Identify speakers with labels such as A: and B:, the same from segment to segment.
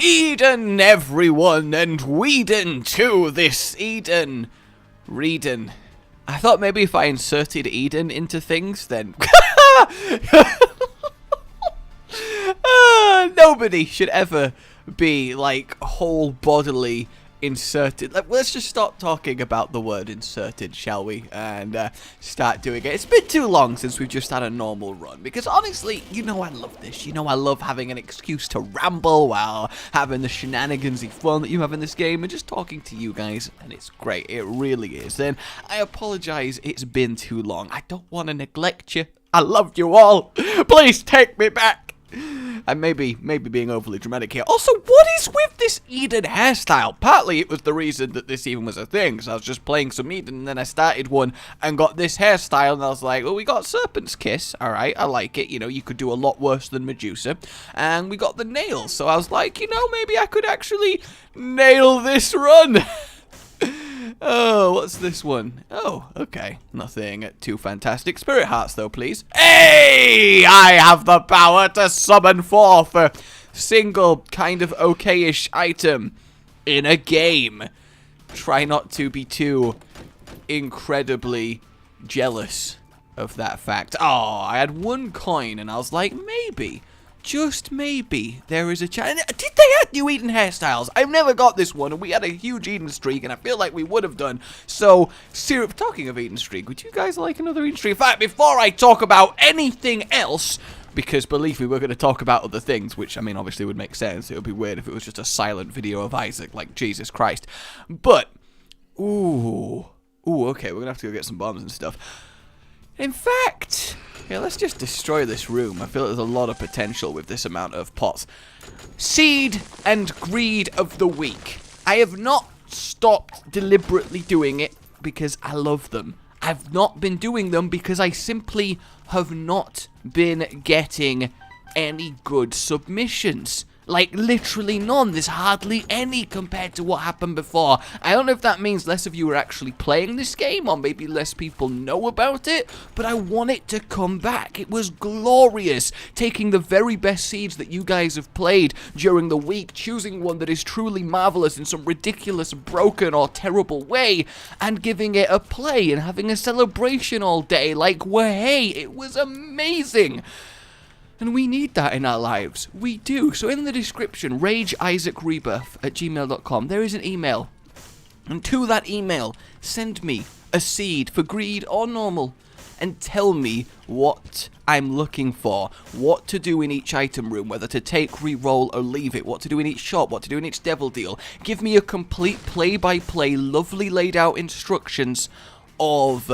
A: Eden, everyone, and Whedon to this Eden. Reedon. I thought maybe if I inserted Eden into things, then... Nobody should ever be, like, whole bodily inserted. Let's just stop talking about the word inserted, shall we? And start doing it. It's been too long since we've just had a normal run. Because honestly, you know I love this. You know I love having an excuse to ramble while having the shenanigansy fun that you have in this game and just talking to you guys. And it's great. It really is. And I apologize it's been too long. I don't want to neglect you. I love you all. Please take me back. And maybe being overly dramatic here. Also, what is with this Eden hairstyle? Partly it was the reason that this even was a thing, because I was just playing some Eden, and then I started one and got this hairstyle, and I was like, well, we got Serpent's Kiss, alright, I like it, you know, you could do a lot worse than Medusa, and we got the nails, so I was like, you know, maybe I could actually nail this run. Oh, what's this one? Oh, okay. Nothing too fantastic. Spirit Hearts, though, please. Hey! I have the power to summon forth a single kind of okay-ish item in a game. Try not to be too incredibly jealous of that fact. Oh, I had one coin, and I was like, maybe... just maybe there is a chance. Did they add new Eden hairstyles? I've never got this one, and we had a huge Eden streak, and I feel like we would have done. So, talking of Eden streak, would you guys like another Eden streak? In fact, before I talk about anything else, because believe me, we're going to talk about other things, which, I mean, obviously would make sense. It would be weird if it was just a silent video of Isaac, like, Jesus Christ. But, ooh, okay, we're going to have to go get some bombs and stuff. In fact... yeah, let's just destroy this room. I feel like there's a lot of potential with this amount of pots. Seed and Greed of the Week. I have not stopped deliberately doing it because I love them. I've not been doing them because I simply have not been getting any good submissions. Like, literally none. There's hardly any compared to what happened before. I don't know if that means less of you are actually playing this game, or maybe less people know about it, but I want it to come back. It was glorious, taking the very best seeds that you guys have played during the week, choosing one that is truly marvelous in some ridiculous, broken, or terrible way, and giving it a play, and having a celebration all day, like, well, hey, it was amazing. And we need that in our lives. We do. So in the description, RageIsaacRebirth@gmail.com, there is an email. And to that email, send me a seed for greed or normal. And tell me what I'm looking for. What to do in each item room. Whether to take, re-roll, or leave it. What to do in each shop. What to do in each devil deal. Give me a complete play-by-play, lovely laid out instructions of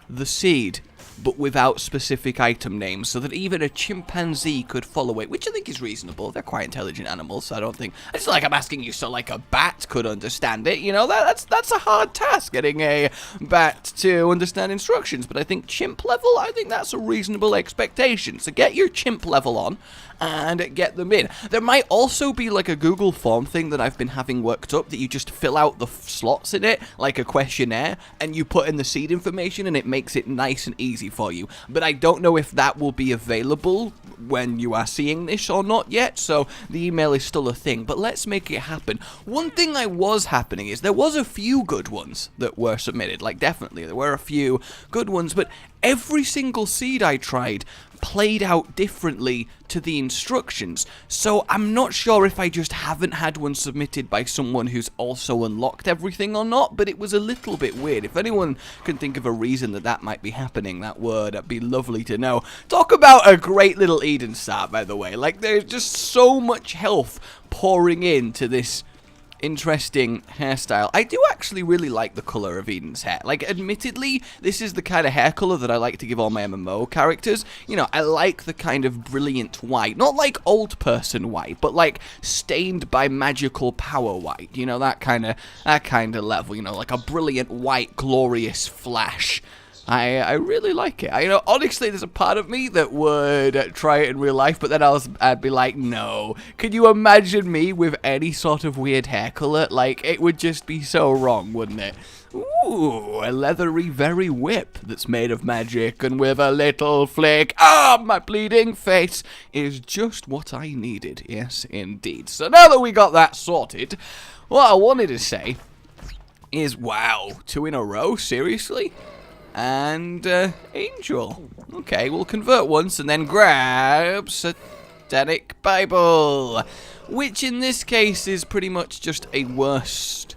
A: the seed, but without specific item names, so that even a chimpanzee could follow it, which I think is reasonable. They're quite intelligent animals, so I don't think... it's not like I'm asking you so, like, a bat could understand it, you know? That's a hard task, getting a bat to understand instructions, but I think chimp level, I think that's a reasonable expectation. So get your chimp level on, and get them in. There might also be, like, a Google form thing that I've been having worked up, that you just fill out the slots in it, like a questionnaire, and you put in the seed information, and it makes it nice and easy for you. But I don't know if that will be available when you are seeing this or not yet, so the email is still a thing, but let's make it happen. One thing I was happening is there was a few good ones that were submitted, like definitely there were a few good ones, but every single seed I tried played out differently to the instructions, so I'm not sure if I just haven't had one submitted by someone who's also unlocked everything or not, but it was a little bit weird. If anyone can think of a reason that might be happening, that would be lovely to know. Talk about a great little Eden start, by the way. Like, there's just so much health pouring into this interesting hairstyle. I do actually really like the color of Eden's hair. Like, admittedly, this is the kind of hair color that I like to give all my MMO characters. You know, I like the kind of brilliant white. Not like old person white, but like stained by magical power white. You know, that kind of level. You know, like a brilliant white, glorious flash. I really like it. You know, honestly, there's a part of me that would try it in real life, but then I'd be like, no. Can you imagine me with any sort of weird hair color? Like, it would just be so wrong, wouldn't it? Ooh, a leathery very whip that's made of magic and with a little flick. Ah, my bleeding face is just what I needed. Yes, indeed. So now that we got that sorted, what I wanted to say is, wow, 2 in a row? Seriously? And, Angel. Okay, we'll convert once and then grab Satanic Bible. Which in this case is pretty much just a worst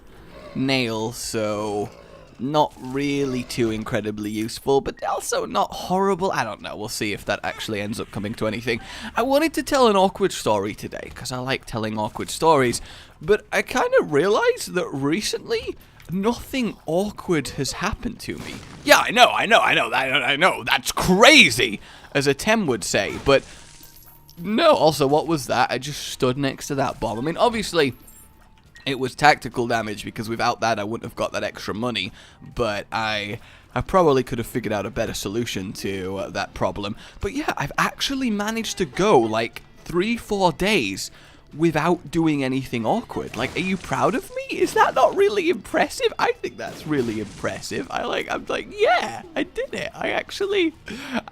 A: nail, so not really too incredibly useful, but also not horrible. I don't know, we'll see if that actually ends up coming to anything. I wanted to tell an awkward story today, because I like telling awkward stories, but I kind of realized that recently nothing awkward has happened to me. Yeah, I know, that's crazy, as a Tem would say, but no, also, what was that? I just stood next to that bomb. I mean, obviously, it was tactical damage, because without that, I wouldn't have got that extra money, but I probably could have figured out a better solution to that problem. But yeah, I've actually managed to go, like, 3-4 days without doing anything awkward. Like, are you proud of me? Is that not really impressive? I think that's really impressive. I'm like, yeah, I did it. I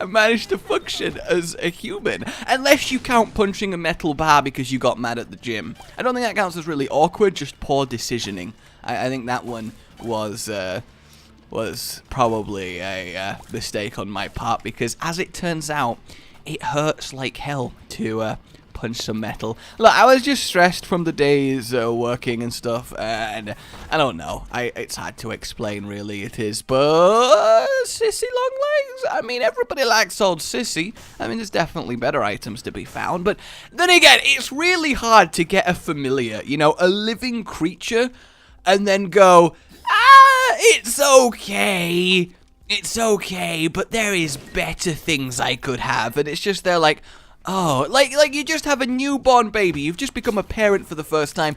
A: managed to function as a human. Unless you count punching a metal bar because you got mad at the gym. I don't think that counts as really awkward, just poor decisioning. I think that one was probably a mistake on my part, because as it turns out, it hurts like hell to punch some metal. Look, I was just stressed from the days working and stuff, and I don't know. It's hard to explain, really. It is, but Sissy long legs. I mean, everybody likes old Sissy. I mean, there's definitely better items to be found, but then again, it's really hard to get a familiar, you know, a living creature, and then go, it's okay. It's okay, but there is better things I could have, and it's just they're like, oh, like you just have a newborn baby. You've just become a parent for the first time.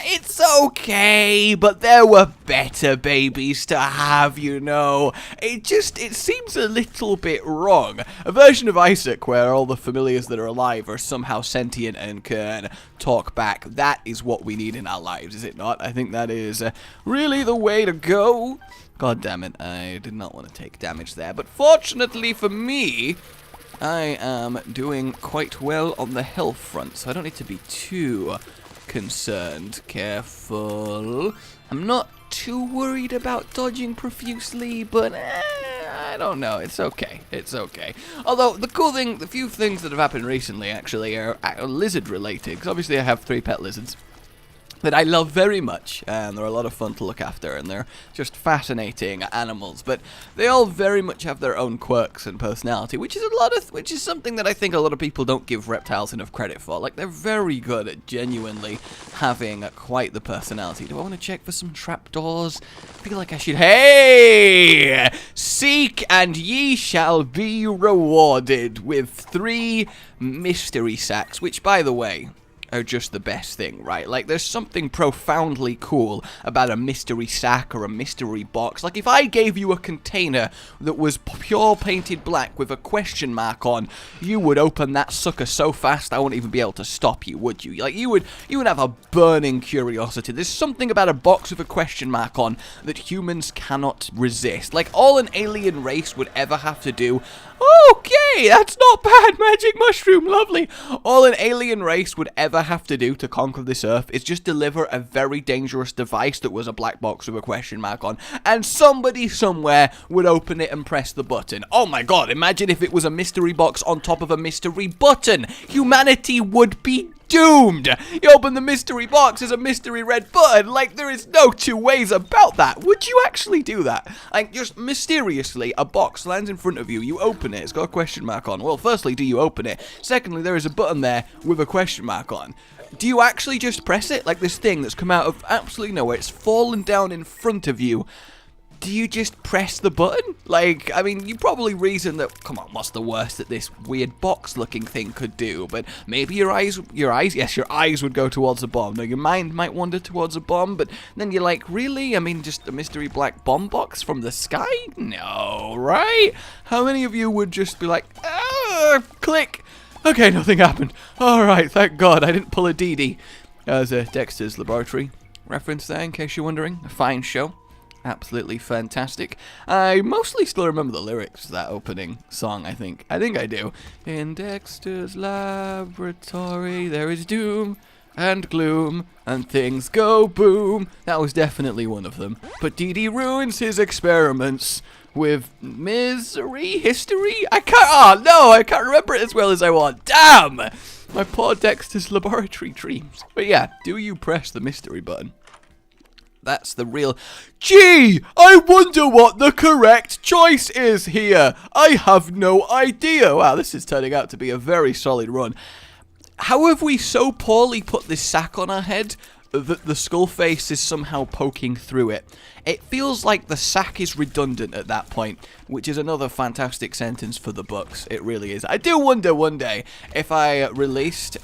A: It's okay, but there were better babies to have, you know. It seems a little bit wrong. A version of Isaac where all the familiars that are alive are somehow sentient and can talk back. That is what we need in our lives, is it not? I think that is really the way to go. God damn it, I did not want to take damage there. But fortunately for me, I am doing quite well on the health front, so I don't need to be too concerned. Careful. I'm not too worried about dodging profusely, but I don't know. It's okay. It's okay. Although, the cool thing, the few things that have happened recently, actually, are lizard-related, because obviously I have 3 pet lizards that I love very much, and they're a lot of fun to look after, and they're just fascinating animals, but they all very much have their own quirks and personality, which is something that I think a lot of people don't give reptiles enough credit for. Like, they're very good at genuinely having quite the personality. Do I want to check for some trapdoors? I feel like I should. Hey! Seek and ye shall be rewarded with 3 mystery sacks, which, by the way, are just the best thing, right? Like, there's something profoundly cool about a mystery sack or a mystery box. Like, if I gave you a container that was pure painted black with a question mark on, you would open that sucker so fast I wouldn't even be able to stop you, would you? Like, you would have a burning curiosity. There's something about a box with a question mark on that humans cannot resist. Like, all an alien race would ever have to do. Okay, that's not bad, magic mushroom, lovely. All an alien race would ever have to do to conquer this earth is just deliver a very dangerous device that was a black box with a question mark on, and somebody somewhere would open it and press the button. Oh my god, imagine if it was a mystery box on top of a mystery button. Humanity would be doomed. You open the mystery box, there's a mystery red button. Like, there is no 2 ways about that. Would you actually do that? Like, just mysteriously, a box lands in front of you, you open it, it's got a question mark on. Well, firstly, do you open it? Secondly, there is a button there with a question mark on. Do you actually just press it? Like this thing that's come out of absolutely nowhere, it's fallen down in front of you. do you just press the button? Like, I mean, you probably reason that, come on, what's the worst that this weird box-looking thing could do? But maybe your eyes would go towards a bomb. No, your mind might wander towards a bomb, but then you're like, really? I mean, just a mystery black bomb box from the sky? No, right? How many of you would just be like, click? Okay, nothing happened. All right, thank God I didn't pull a DD. As a Dexter's Laboratory reference there, in case you're wondering. A fine show. Absolutely fantastic. I mostly still remember the lyrics to that opening song, I think. I think I do. In Dexter's laboratory, there is doom and gloom, and things go boom. That was definitely one of them. But Dee ruins his experiments with history? I can't remember it as well as I want. Damn! My poor Dexter's Laboratory dreams. But yeah, do you press the mystery button? That's the real... Gee, I wonder what the correct choice is here. I have no idea. Wow, this is turning out to be a very solid run. How have we so poorly put this sack on our head that the skull face is somehow poking through it? It feels like the sack is redundant at that point, which is another fantastic sentence for the books. It really is. I do wonder one day if I released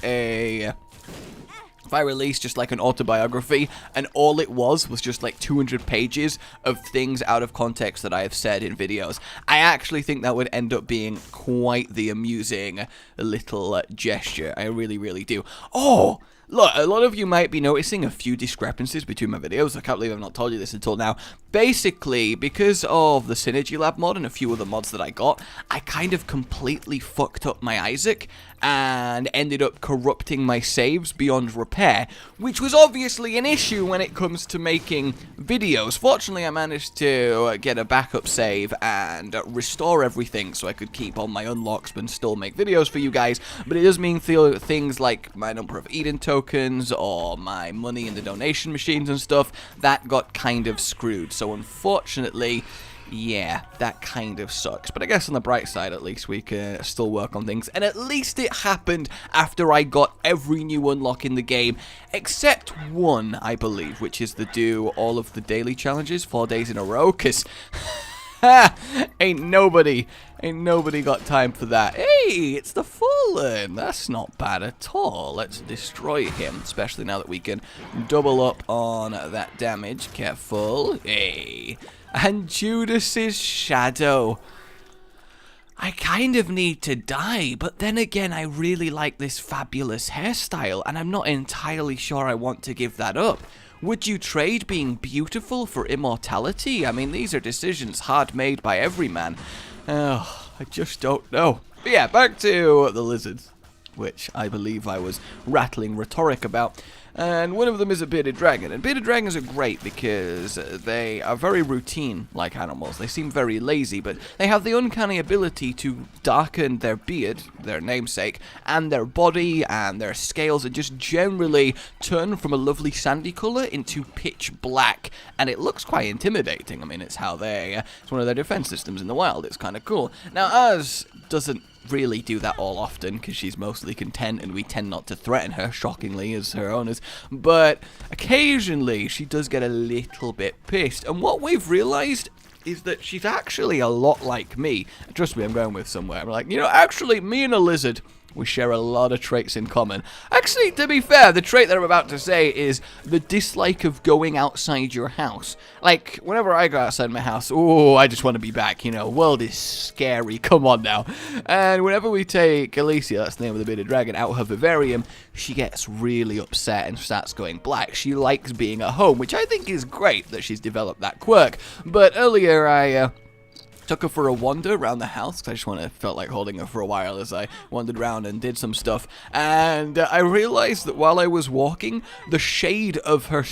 A: just like an autobiography and all it was just like 200 pages of things out of context that I have said in videos. I actually think that would end up being quite the amusing little gesture. I really, really do. Oh! Look, a lot of you might be noticing a few discrepancies between my videos. I can't believe I've not told you this until now. Basically, because of the Synergy Lab mod and a few other mods that I got, I kind of completely fucked up my Isaac and ended up corrupting my saves beyond repair, which was obviously an issue when it comes to making videos. Fortunately, I managed to get a backup save and restore everything so I could keep all my unlocks but still make videos for you guys, but it does mean things like my number of Eden tokens or my money in the donation machines and stuff, that got kind of screwed. So unfortunately, yeah, that kind of sucks. But I guess on the bright side, at least we can still work on things. And at least it happened after I got every new unlock in the game, except one, I believe, which is to do all of the daily challenges 4 days in a row, because ain't nobody got time for that. Hey, it's the Fallen. That's not bad at all. Let's destroy him, especially now that we can double up on that damage. Careful. Hey. And Judas's shadow. I kind of need to die, but then again, I really like this fabulous hairstyle, and I'm not entirely sure I want to give that up. Would you trade being beautiful for immortality? I mean, these are decisions hard made by every man. Oh, I just don't know. But yeah, back to the lizards, which I believe I was rattling rhetoric about. And one of them is a bearded dragon. And bearded dragons are great because they are very routine like animals. They seem very lazy, but they have the uncanny ability to darken their beard, their namesake, and their body and their scales, and just generally turn from a lovely sandy color into pitch black. And it looks quite intimidating. I mean, it's how it's one of their defense systems in the wild. It's kind of cool. Now, ours doesn't really do that all often because she's mostly content and we tend not to threaten her, shockingly, as her owners, but occasionally she does get a little bit pissed. And what we've realized is that she's actually a lot like me. Trust me, I'm going with somewhere. I'm like, you know, actually, me and a lizard, we share a lot of traits in common. Actually, to be fair, the trait that I'm about to say is the dislike of going outside your house. Like, whenever I go outside my house, oh, I just want to be back, you know, world is scary, come on now. And whenever we take Alicia, that's the name of the bearded dragon, out of her vivarium, she gets really upset and starts going black. She likes being at home, which I think is great that she's developed that quirk. But earlier I took her for a wander around the house because I just felt like holding her for a while as I wandered around and did some stuff. And I realized that while I was walking, the shade of her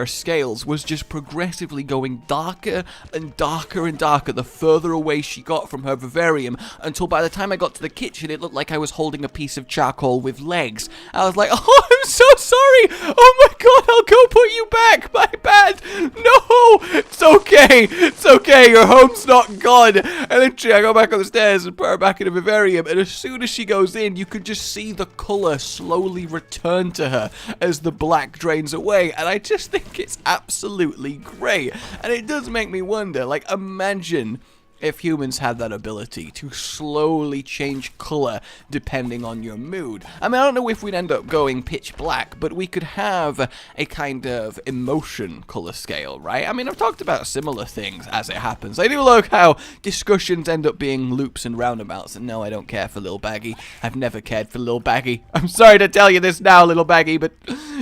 A: scales was just progressively going darker and darker and darker the further away she got from her vivarium, until by the time I got to the kitchen, it looked like I was holding a piece of charcoal with legs. I was like, oh, I'm so sorry. Oh my God, I'll go put you back. My bad. No, It's okay. It's okay. Your home's not gone. And literally, I go back up the stairs and put her back in a vivarium. And as soon as she goes in, you could just see the color slowly return to her as the black drains away. And I just think it's absolutely great. And it does make me wonder, like, imagine if humans had that ability to slowly change color depending on your mood. I mean, I don't know if we'd end up going pitch black, but we could have a kind of emotion color scale, right? I mean, I've talked about similar things as it happens. I do like how discussions end up being loops and roundabouts, and no, I don't care for Lil Baggy. I've never cared for Lil Baggy. I'm sorry to tell you this now, Little Baggy, but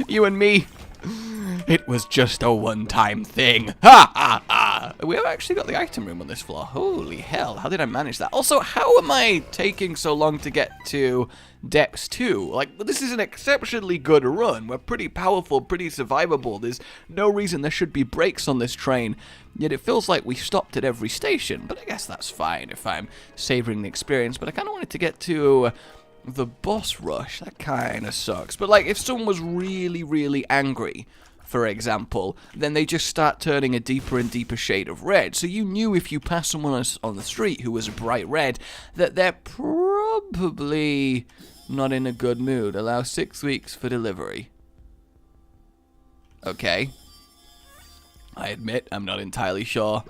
A: you and me, it was just a one-time thing. Ha ha ha! We have actually got the item room on this floor. Holy hell, how did I manage that? Also, how am I taking so long to get to Dex 2? Like, this is an exceptionally good run. We're pretty powerful, pretty survivable. There's no reason there should be brakes on this train, yet it feels like we stopped at every station. But I guess that's fine if I'm savoring the experience. But I kind of wanted to get to the boss rush. That kind of sucks. But, like, if someone was really, really angry, for example, then they just start turning a deeper and deeper shade of red. So you knew if you passed someone on the street who was a bright red, that they're probably not in a good mood. Allow 6 weeks for delivery. Okay. I admit I'm not entirely sure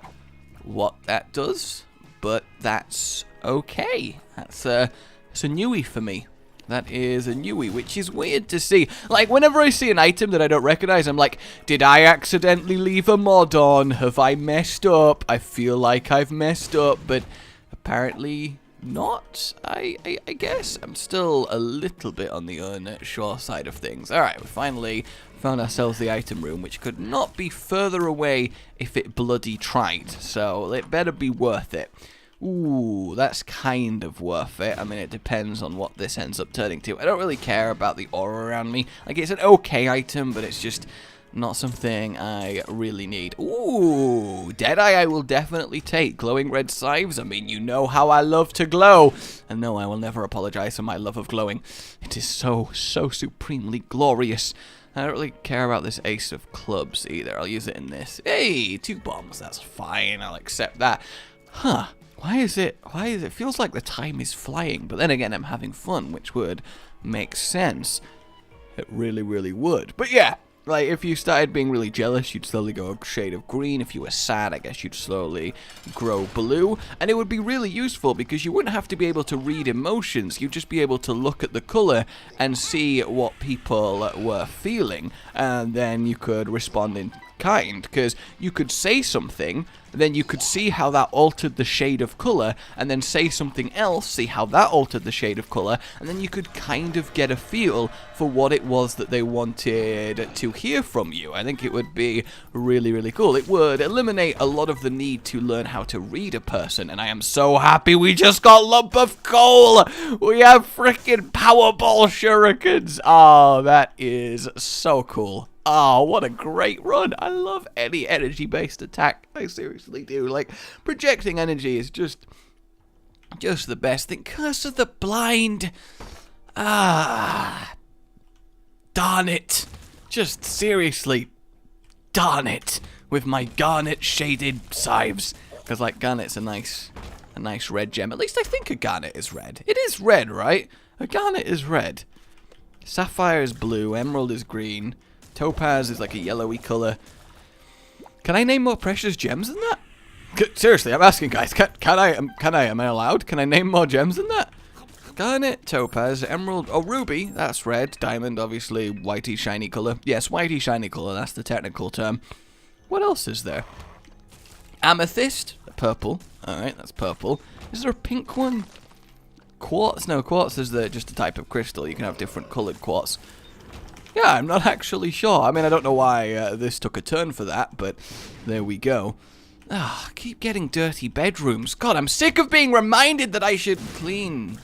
A: what that does, but that's okay. That's a newie for me. That is a newie, which is weird to see. Like, whenever I see an item that I don't recognize, I'm like, did I accidentally leave a mod on? Have I messed up? I feel like I've messed up, but apparently not. I guess I'm still a little bit on the unsure side of things. Alright, we finally found ourselves the item room, which could not be further away if it bloody tried. So it better be worth it. Ooh, that's kind of worth it. I mean, it depends on what this ends up turning to. I don't really care about the aura around me. Like, it's an okay item, but it's just not something I really need. Ooh, Deadeye I will definitely take. Glowing red scythes, I mean, you know how I love to glow. And no, I will never apologize for my love of glowing. It is so supremely glorious. I don't really care about this ace of clubs either. I'll use it in this. Hey, 2 bombs, that's fine. I'll accept that. Huh. Why is it feels like the time is flying, but then again I'm having fun, which would make sense. It really, really would. But yeah, like, if you started being really jealous, you'd slowly go a shade of green. If you were sad, I guess you'd slowly grow blue. And it would be really useful because you wouldn't have to be able to read emotions. You'd just be able to look at the color and see what people were feeling. And then you could respond in kind, because you could say something, then you could see how that altered the shade of color, and then say something else, see how that altered the shade of color, and then you could kind of get a feel for what it was that they wanted to hear from you. I think it would be really, really cool. It would eliminate a lot of the need to learn how to read a person, and I am so happy we just got Lump of Coal! We have freaking Powerball Shurikens! Oh, that is so cool. Oh, what a great run. I love any energy-based attack. I seriously do. Like, projecting energy is just the best thing. Curse of the Blind. Ah. Darn it. Just seriously, darn it. With my garnet-shaded scythes. Because, like, garnet's a nice red gem. At least I think a garnet is red. It is red, right? A garnet is red. Sapphire is blue. Emerald is green. Topaz is like a yellowy color. Can I name more precious gems than that? Seriously, I'm asking, guys. Can I? Am I allowed? Can I name more gems than that? Garnet, topaz, emerald, oh, ruby. That's red. Diamond, obviously, whitey shiny color. Yes, whitey shiny color. That's the technical term. What else is there? Amethyst, purple. All right, that's purple. Is there a pink one? Quartz? No, quartz is just a type of crystal. You can have different colored quartz. Yeah, I'm not actually sure. I mean, I don't know why this took a turn for that, but there we go. Ah, keep getting dirty bedrooms. God, I'm sick of being reminded that I should clean.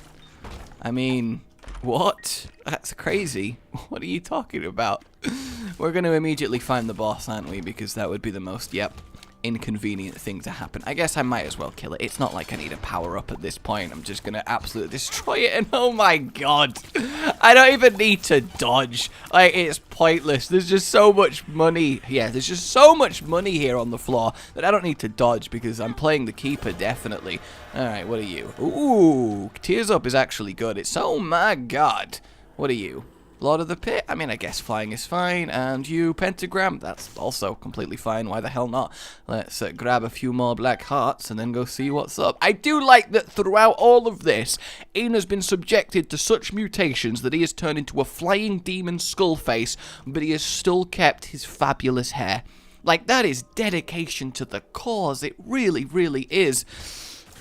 A: I mean, what? That's crazy. What are you talking about? We're going to immediately find the boss, aren't we? Because that would be the most, yep, inconvenient thing to happen. I guess I might as well kill it. It's not like I need a power-up at this point. I'm just going to absolutely destroy it, and oh my god. I don't even need to dodge. Like, it's pointless. There's just so much money. Yeah, there's just so much money here on the floor that I don't need to dodge because I'm playing the keeper, definitely. Alright, what are you? Ooh, Tears Up is actually good. It's, oh my god. What are you? Lord of the Pit? I mean, I guess flying is fine. And you, Pentagram? That's also completely fine. Why the hell not? Let's grab a few more black hearts and then go see what's up. I do like that throughout all of this, Ian has been subjected to such mutations that he has turned into a flying demon skull face, but he has still kept his fabulous hair. Like, that is dedication to the cause. It really, really is.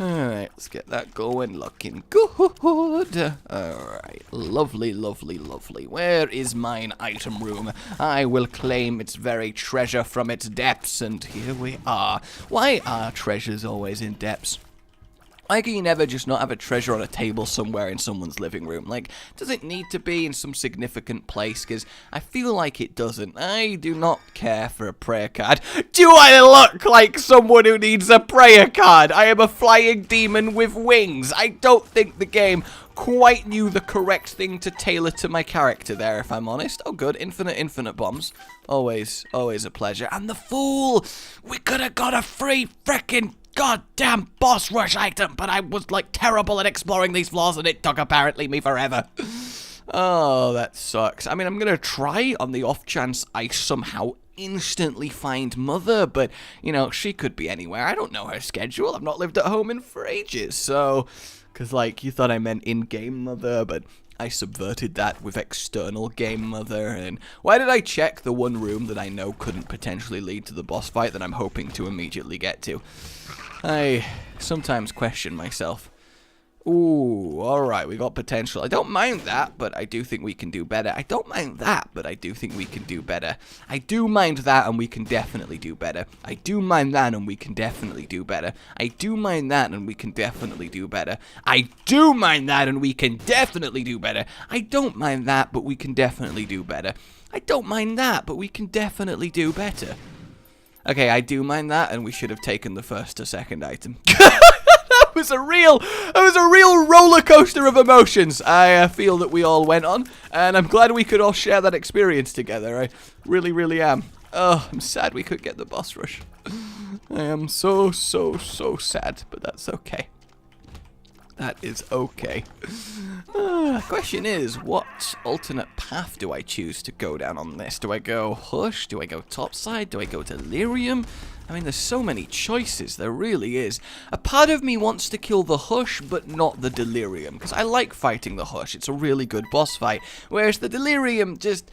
A: Alright, let's get that going, looking good. Alright, lovely, lovely, lovely. Where is mine item room? I will claim its very treasure from its depths, and here we are. Why are treasures always in depths? Why can you never just not have a treasure on a table somewhere in someone's living room? Like, does it need to be in some significant place? Because I feel like it doesn't. I do not care for a prayer card. Do I look like someone who needs a prayer card? I am a flying demon with wings. I don't think the game quite knew the correct thing to tailor to my character there, if I'm honest. Oh, good. Infinite bombs. Always a pleasure. And the fool! We could have got a free frickin' goddamn boss rush item, but I was like terrible at exploring these floors and it took apparently me forever. Oh, that sucks. I mean, I'm gonna try on the off chance I somehow instantly find Mother, but you know, she could be anywhere. I don't know her schedule. I've not lived at home in for ages, so because like you thought I meant in-game Mother, but I subverted that with external game Mother. And why did I check the one room that I know couldn't potentially lead to the boss fight that I'm hoping to immediately get to? I sometimes question myself. Ooh, alright, we got potential. I don't mind that, but I do think we can do better. I don't mind that, but I do think we can do better. I do mind that, and we can definitely do better. I do mind that, and we can definitely do better. I do mind that, and we can definitely do better. I do mind that, and we can definitely do better. I don't mind that, but we can definitely do better. I don't mind that, but we can definitely do better. Okay, I do mind that, and we should have taken the first or second item. That was a real roller coaster of emotions. I feel that we all went on, and I'm glad we could all share that experience together. I really, really am. Oh, I'm sad we could get the boss rush. I am so sad, but that's okay. That is okay. Question is, what alternate path do I choose to go down on this? Do I go Hush? Do I go Topside? Do I go Delirium? I mean, there's so many choices. There really is. A part of me wants to kill the Hush, but not the Delirium, because I like fighting the Hush. It's a really good boss fight, whereas the Delirium just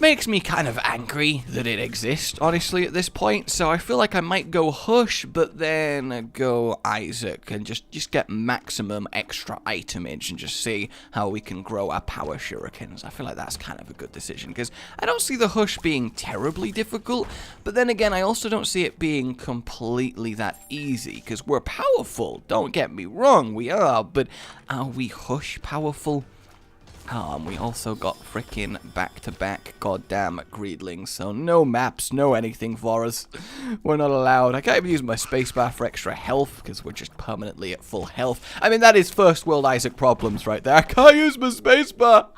A: makes me kind of angry that it exists, honestly, at this point. So I feel like I might go Hush, but then go Isaac and just get maximum extra itemage and just see how we can grow our power shurikens. I feel like that's kind of a good decision, because I don't see the Hush being terribly difficult, but then again, I also don't see it being completely that easy, because we're powerful. Don't get me wrong, we are, but are we Hush powerful? And we also got frickin' back-to-back goddamn greedlings, so no maps, no anything for us. We're not allowed. I can't even use my spacebar for extra health, because we're just permanently at full health. I mean, that is first world Isaac problems right there. I can't use my spacebar,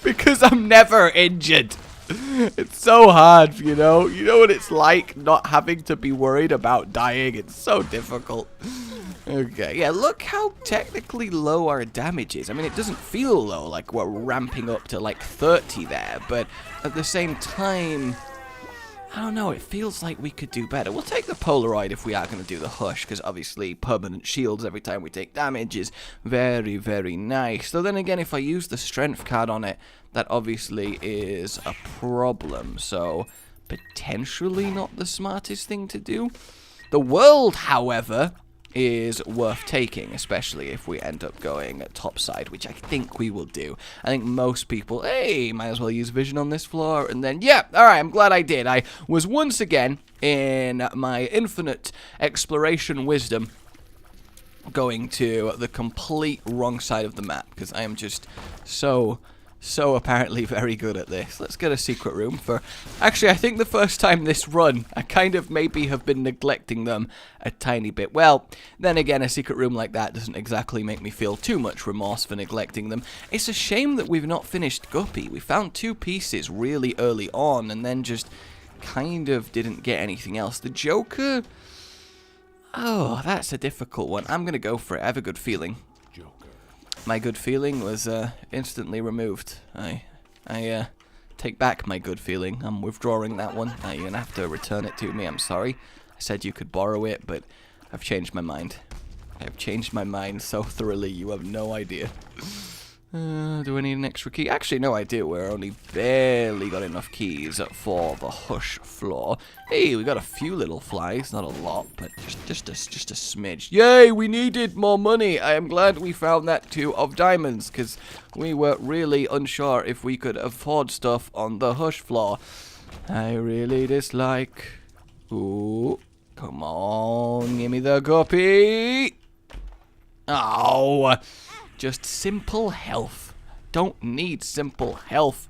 A: because I'm never injured. It's so hard, you know? You know what it's like not having to be worried about dying? It's so difficult. Okay, yeah, look how technically low our damage is. I mean, it doesn't feel low, like we're ramping up to like 30 there, but at the same time, I don't know, it feels like we could do better. We'll take the Polaroid if we are going to do the Hush, because obviously permanent shields every time we take damage is very, very nice. So then again, if I use the strength card on it, that obviously is a problem, so potentially not the smartest thing to do. The world, however, is worth taking, especially if we end up going Topside, which I think we will do. I think most people, hey, might as well use vision on this floor, and then, yeah, alright, I'm glad I did. I was once again, in my infinite exploration wisdom, going to the complete wrong side of the map, because I am just so so apparently very good at this. Let's get a secret room for... Actually, I think the first time this run, I kind of maybe have been neglecting them a tiny bit. Well, then again, a secret room like that doesn't exactly make me feel too much remorse for neglecting them. It's a shame that we've not finished Guppy. We found 2 pieces really early on, and then just kind of didn't get anything else. The Joker... Oh, that's a difficult one. I'm going to go for it. I have a good feeling. My good feeling was instantly removed. I take back my good feeling. I'm withdrawing that one. You're going to have to return it to me. I'm sorry. I said you could borrow it, but I've changed my mind. I have changed my mind so thoroughly you have no idea. Do I need an extra key? Actually, no, I do. We're only barely got enough keys for the hush floor. Hey, we got a few little flies. Not a lot, but just a smidge. Yay, we needed more money. I am glad we found that 2 of diamonds, because we were really unsure if we could afford stuff on the hush floor. I really dislike... Ooh, come on, give me the guppy. Oh... Just simple health. Don't need simple health.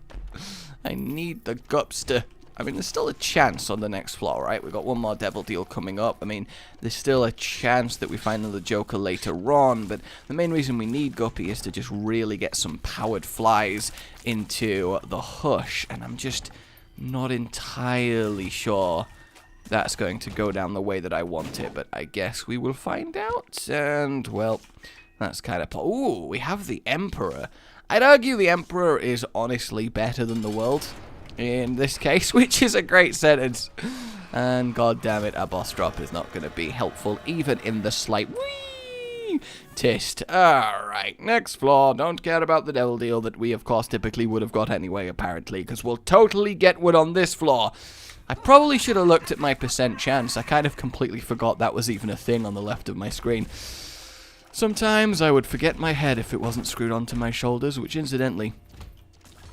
A: I need the gupster. I mean, there's still a chance on the next floor, right? We've got one more devil deal coming up. I mean, there's still a chance that we find another Joker later on, but the main reason we need Guppy is to just really get some powered flies into the hush, and I'm just not entirely sure that's going to go down the way that I want it, but I guess we will find out, and, well... That's kind of... Ooh, we have the Emperor. I'd argue the Emperor is honestly better than the world in this case, which is a great sentence. And god damn it, our boss drop is not going to be helpful, even in the slight test. Alright, next floor. Don't care about the devil deal that we, of course, typically would have got anyway, apparently, because we'll totally get one on this floor. I probably should have looked at my percent chance. I kind of completely forgot that was even a thing on the left of my screen. Sometimes I would forget my head if it wasn't screwed onto my shoulders, which incidentally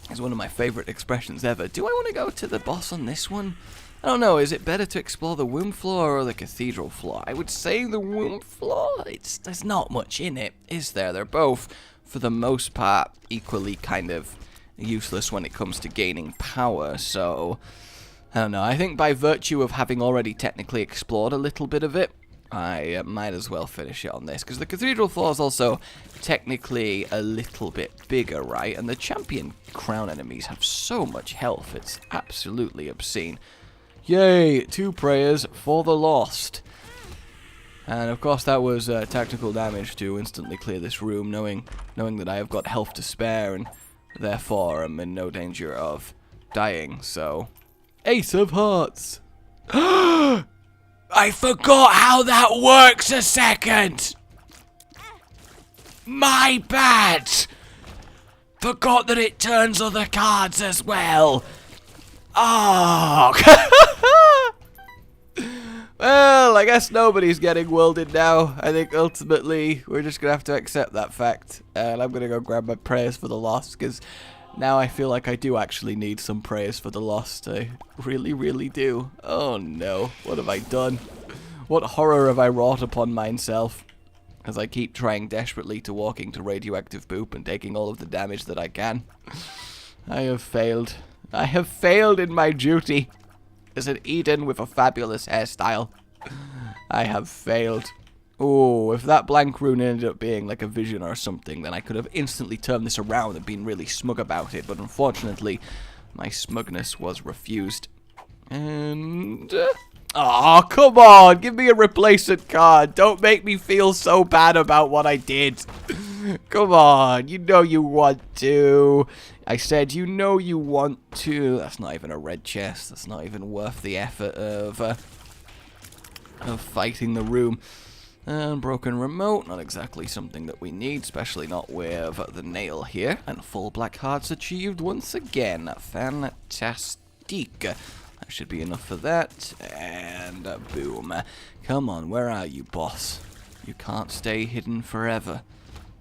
A: is one of my favorite expressions ever. Do I want to go to the boss on this one? I don't know, is it better to explore the womb floor or the cathedral floor? I would say the womb floor. There's not much in it, is there? They're both, for the most part, equally kind of useless when it comes to gaining power, so... I don't know, I think by virtue of having already technically explored a little bit of it, I might as well finish it on this, because the cathedral floor is also technically a little bit bigger, right? And the champion crown enemies have so much health, it's absolutely obscene. Yay, 2 prayers for the lost. And of course that was tactical damage to instantly clear this room, knowing that I have got health to spare, and therefore am in no danger of dying, so... Ace of Hearts! I forgot how that works a second! My bad! Forgot that it turns other cards as well. Oh! Well, I guess nobody's getting worlded now. I think ultimately we're just going to have to accept that fact. And I'm going to go grab my prayers for the lost, because now I feel like I do actually need some prayers for the lost. I really, really do. Oh no, what have I done? What horror have I wrought upon myself? As I keep trying desperately to walk into radioactive poop and taking all of the damage that I can. I have failed. I have failed in my duty as an Eden with a fabulous hairstyle. I have failed. Oh, if that blank rune ended up being like a vision or something, then I could have instantly turned this around and been really smug about it. But unfortunately, my smugness was refused. And... oh, come on! Give me a replacement card! Don't make me feel so bad about what I did! Come on, you know you want to. I said you know you want to. That's not even a red chest. That's not even worth the effort of fighting the room. And broken remote, not exactly something that we need, especially not with the nail here. And full black hearts achieved once again. Fantastic. That should be enough for that. And boom. Come on, where are you, boss? You can't stay hidden forever.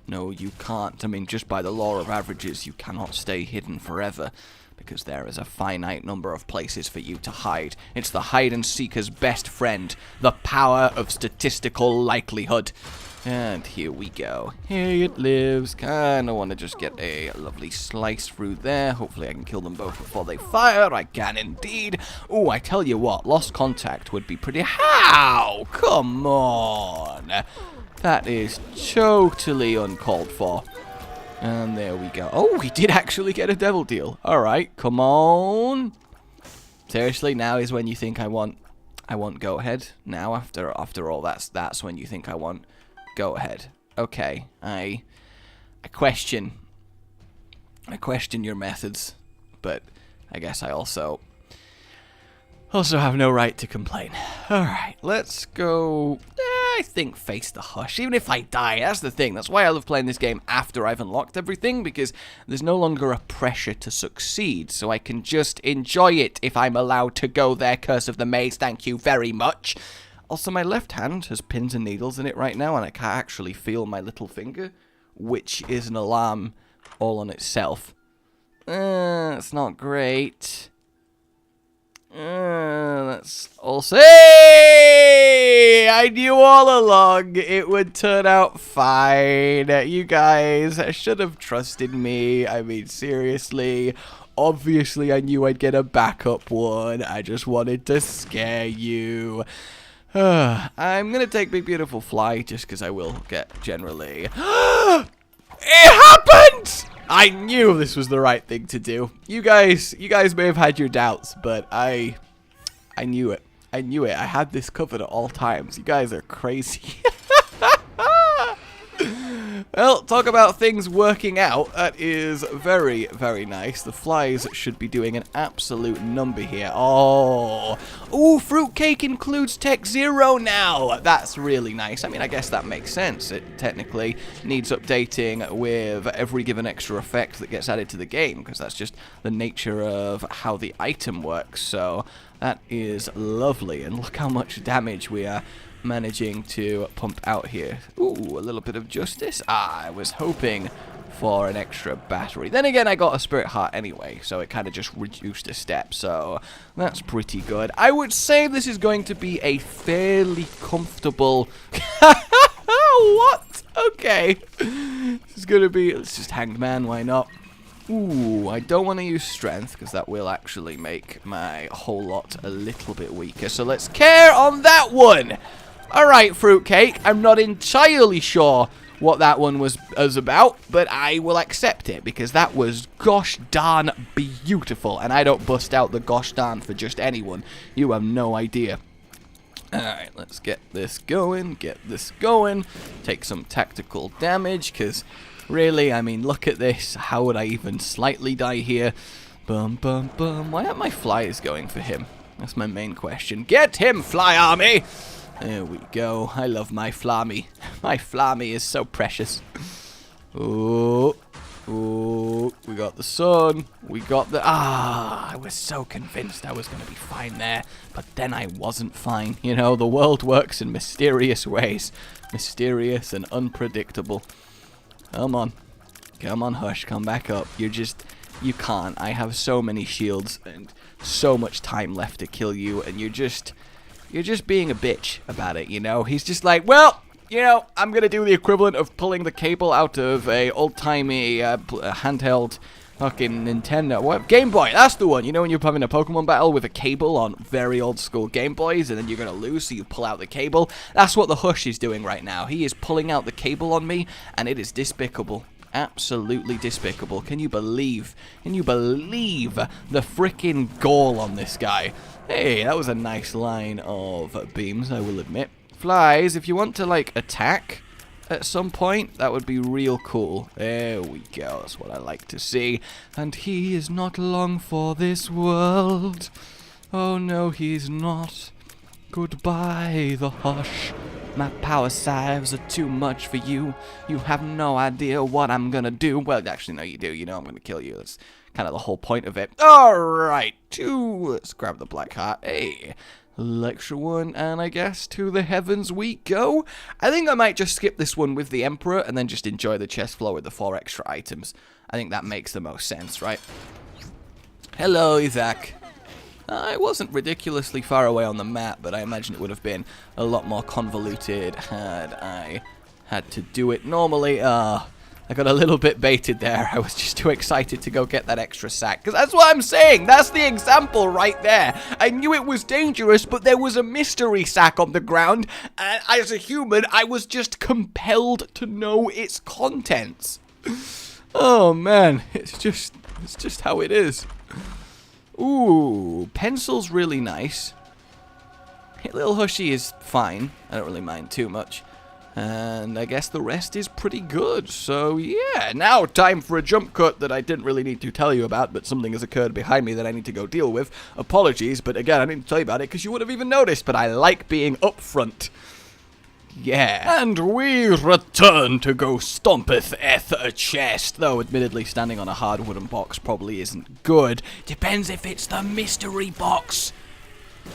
A: No, you can't. I mean, just by the law of averages, you cannot stay hidden forever. Because there is a finite number of places for you to hide. It's the hide-and-seeker's best friend. The power of statistical likelihood. And here we go. Here it lives. Kinda want to just get a lovely slice through there. Hopefully I can kill them both before they fire. I can indeed. Oh, I tell you what, lost contact would be pretty... How? Come on. That is totally uncalled for. And there we go. Oh, we did actually get a devil deal. Alright, come on. Seriously, now is when you think I want go ahead? Now, after all, that's when you think I want... Go ahead. Okay, I question your methods, but I guess I also have no right to complain. All right, let's go. I think face the hush. Even if I die, that's the thing. That's why I love playing this game after I've unlocked everything, because there's no longer a pressure to succeed, so I can just enjoy it if I'm allowed to go there. Curse of the Maze, thank you very much. Also, my left hand has pins and needles in it right now, and I can't actually feel my little finger, which is an alarm all on itself. It's not great. That's also... Hey! I knew all along it would turn out fine. You guys should have trusted me. I mean, seriously. Obviously, I knew I'd get a backup one. I just wanted to scare you. I'm gonna take Big Beautiful Fly just because I will get generally. It happened! I knew this was the right thing to do. You guys may have had your doubts, but I knew it. I knew it. I had this covered at all times. You guys are crazy. Well, talk about things working out. That is very, very nice. The flies should be doing an absolute number here. Oh, fruitcake includes Tech 0 now. That's really nice. I mean, I guess that makes sense. It technically needs updating with every given extra effect that gets added to the game, because that's just the nature of how the item works. So that is lovely. And look how much damage we are managing to pump out here. Ooh, a little bit of justice. I was hoping for an extra battery. Then again, I got a spirit heart anyway, so it kind of just reduced a step, so that's pretty good. I would say this is going to be a fairly comfortable... What? Okay. This is going to be... Let's just Hanged Man, why not? Ooh, I don't want to use strength, because that will actually make my whole lot a little bit weaker, so let's care on that one! Alright, fruitcake, I'm not entirely sure what that one was about, but I will accept it, because that was gosh darn beautiful, and I don't bust out the gosh darn for just anyone. You have no idea. Alright, let's get this going, take some tactical damage, because really, I mean, look at this. How would I even slightly die here? Bum, bum, bum. Why aren't my flyers going for him? That's my main question. Get him, Fly Army! There we go. I love my Flammy. My Flammy is so precious. Ooh. Ooh. We got the sun. We got the... I was so convinced I was going to be fine there. But then I wasn't fine. You know, the world works in mysterious ways. Mysterious and unpredictable. Come on. Come on, Hush. Come back up. You can't. I have so many shields and so much time left to kill you, and you're just being a bitch about it, you know? He's just like, well, you know, I'm gonna do the equivalent of pulling the cable out of a old-timey handheld fucking Nintendo. What? Game Boy, that's the one. You know when you're having a Pokemon battle with a cable on very old-school Game Boys, and then you're gonna lose, so you pull out the cable? That's what the Hush is doing right now. He is pulling out the cable on me, and it is despicable. Absolutely despicable. Can you believe the frickin' gall on this guy? Hey, that was a nice line of beams, I will admit. Flies, if you want to, like, attack at some point, that would be real cool. There we go, that's what I like to see. And he is not long for this world. Oh no, he's not. Goodbye, the Hush. My power salves are too much for you. You have no idea what I'm gonna do. Well, actually, no, you do. You know I'm gonna kill you. That's kind of the whole point of it. Alright, let's grab the black heart. Hey, extra one, and I guess to the heavens we go. I think I might just skip this one with the Emperor and then just enjoy the chest floor with the 4 extra items. I think that makes the most sense, right? Hello, Isaac. It wasn't ridiculously far away on the map, but I imagine it would have been a lot more convoluted had I Had to do it normally. I got a little bit baited there. I was just too excited to go get that extra sack. Because that's what I'm saying. That's the example right there. I knew it was dangerous, but there was a mystery sack on the ground. And as a human, I was just compelled to know its contents. Oh, man. It's just how it is. Ooh, pencil's really nice. Little Hushy is fine. I don't really mind too much. And I guess the rest is pretty good. So, yeah, now time for a jump cut that I didn't really need to tell you about, but something has occurred behind me that I need to go deal with. Apologies, but again, I didn't tell you about it because you would have even noticed, but I like being upfront. Yeah. And we return to go stompeth eth a chest, though admittedly standing on a hard wooden box probably isn't good. Depends if it's the mystery box.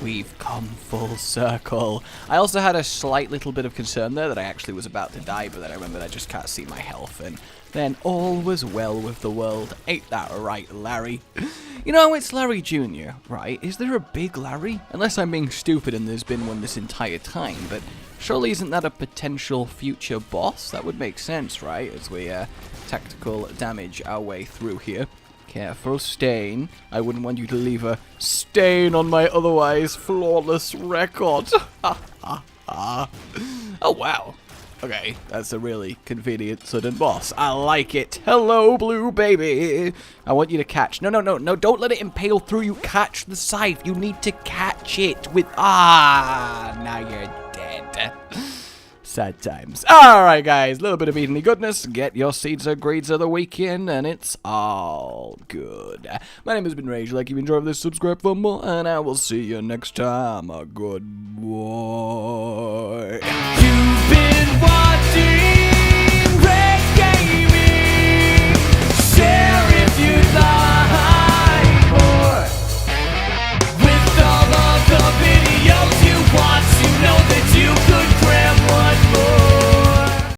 A: We've come full circle. I also had a slight little bit of concern there that I actually was about to die, but then I remembered I just can't see my health, and then all was well with the world. Ain't that right, Larry? You know, it's Larry Jr., right? Is there a big Larry? Unless I'm being stupid and there's been one this entire time, but surely isn't that a potential future boss? That would make sense, right? As we tactical damage our way through here. Careful, stain. I wouldn't want you to leave a stain on my otherwise flawless record. Oh, wow. Okay, that's a really convenient sudden boss. I like it. Hello, blue baby. I want you to catch. No, don't let it impale through you. Catch the scythe. You need to catch it with... now you're dead. Sad times. Alright, guys, a little bit of eating goodness. Get your seeds or greeds of the week in, and it's all good. My name has been Rage. Like, if you enjoyed this, subscribe for more, and I will see you next time. Good boy.